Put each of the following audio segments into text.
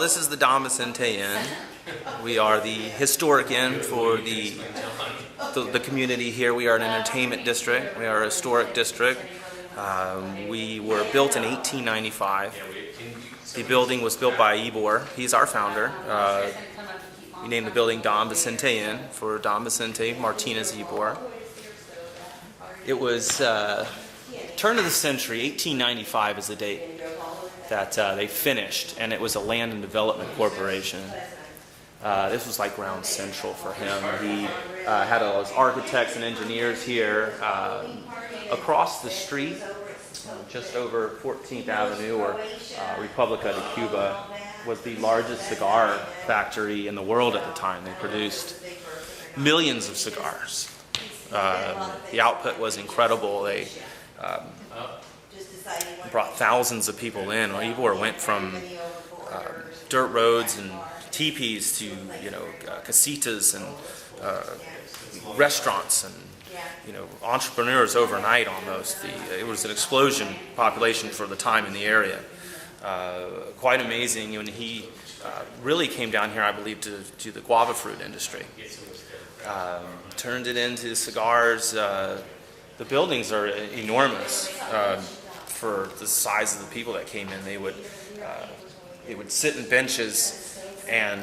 This is the Don Vicente Inn. We are the historic inn for the community here. We are an entertainment district. We are a historic district. We were built in 1895. The building was built by Ybor. He's our founder. We named the building Don Vicente Inn for Don Vicente Martinez Ybor. It was turn of the century, 1895 is the date that they finished, and it was a land and development corporation. This was like ground central for him. He had his architects and engineers here. Across the street, just over 14th Avenue, or Republica de Cuba, was the largest cigar factory in the world at the time. They produced millions of cigars. The output was incredible. They brought thousands of people in. Ybor went from dirt roads and teepees to casitas and restaurants and entrepreneurs overnight almost. It was an explosion population for the time in the area. Quite amazing. When he really came down here, I believe, to the guava fruit industry. Turned it into cigars. The buildings are enormous for the size of the people that came in. They would sit in benches and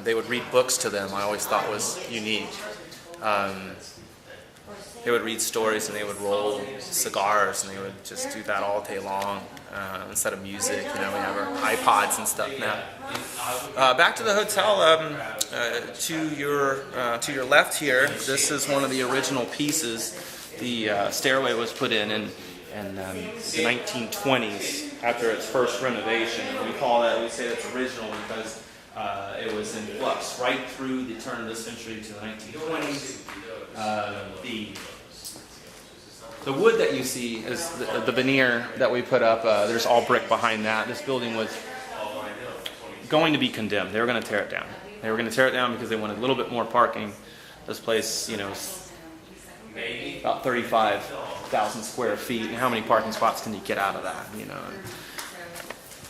they would read books to them. I always thought was unique. They would read stories and they would roll cigars and they would just do that all day long instead of music. We have our iPods and stuff now. Back to the hotel. To your left here, this is one of the original pieces. The stairway was put in the 1920s after its first renovation. We say that's original because it was in flux right through the turn of the century to the 1920s. The wood that you see is the veneer that we put up. There's all brick behind that. This building was going to be condemned. They were going to tear it down. They were going to tear it down because they wanted a little bit more parking. This place, about 35,000 square feet. And how many parking spots can you get out of that?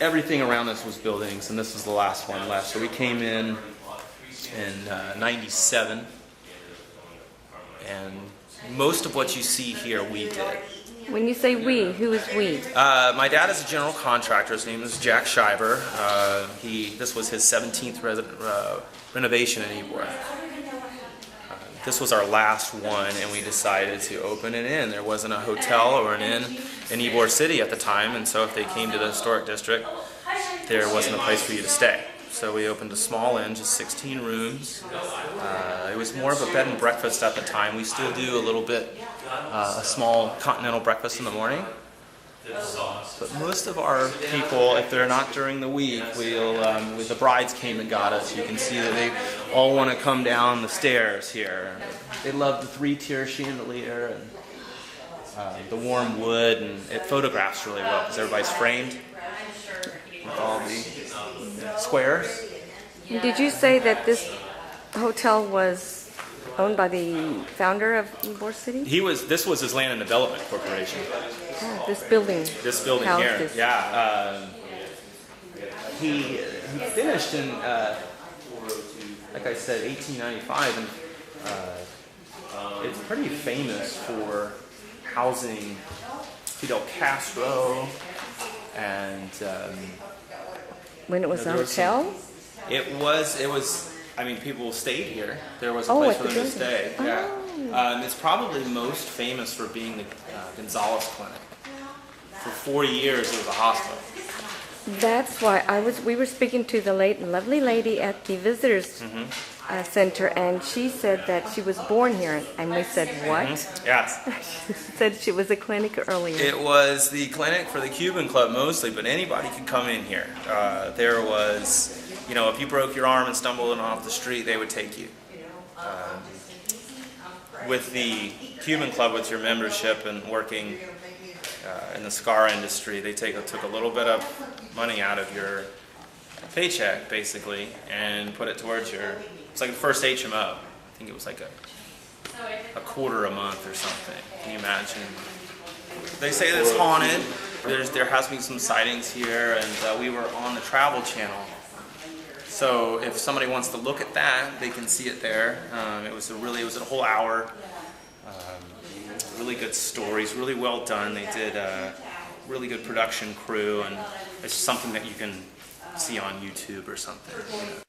Everything around this was buildings, and this is the last one left. So we came in 97, and most of what you see here we did. When you say we, who is we? My dad is a general contractor. His name is Jack Ybor. This was his 17th renovation in Ybor. This was our last one, and we decided to open an inn. There wasn't a hotel or an inn in Ybor City at the time, and so if they came to the historic district, there wasn't a place for you to stay. So we opened a small inn, just 16 rooms. It was more of a bed and breakfast at the time. We still do a little bit, a small continental breakfast in the morning. But most of our people, if they're not during the week, the brides came and got us. You can see that they all want to come down the stairs here. They love the 3-tier chandelier and the warm wood, and it photographs really well because everybody's framed with all the squares. Did you say that this hotel was owned by the founder of Ybor City? This was his land and development corporation. Oh, this building. This building here. This. Yeah. He finished in, like I said, 1895, and it's pretty famous for housing Fidel Castro and. When it was a hotel? It was. I mean, people stayed here. There was a place for them to stay. Oh. Yeah. It's probably most famous for being the Gonzalez Clinic. For 40 years, it was a hospital. That's why we were speaking to the lovely lady at the visitors center, and she said that she was born here, and we said, what? Yes. She said she was a clinic earlier. It was the clinic for the Cuban club mostly, but anybody could come in here. There was, if you broke your arm and stumbled off the street, they would take you. With the Cuban club, with your membership and working in the cigar industry, they took a little bit of money out of your paycheck, basically, and put it towards it's like the first HMO. I think it was like a quarter a month or something. Can you imagine? They say that it's haunted. there has been some sightings here, and we were on the Travel Channel. So if somebody wants to look at that, they can see it there. It was a whole hour. Really good stories, really well done. They did a really good production crew, and it's something that you can see on YouTube or something.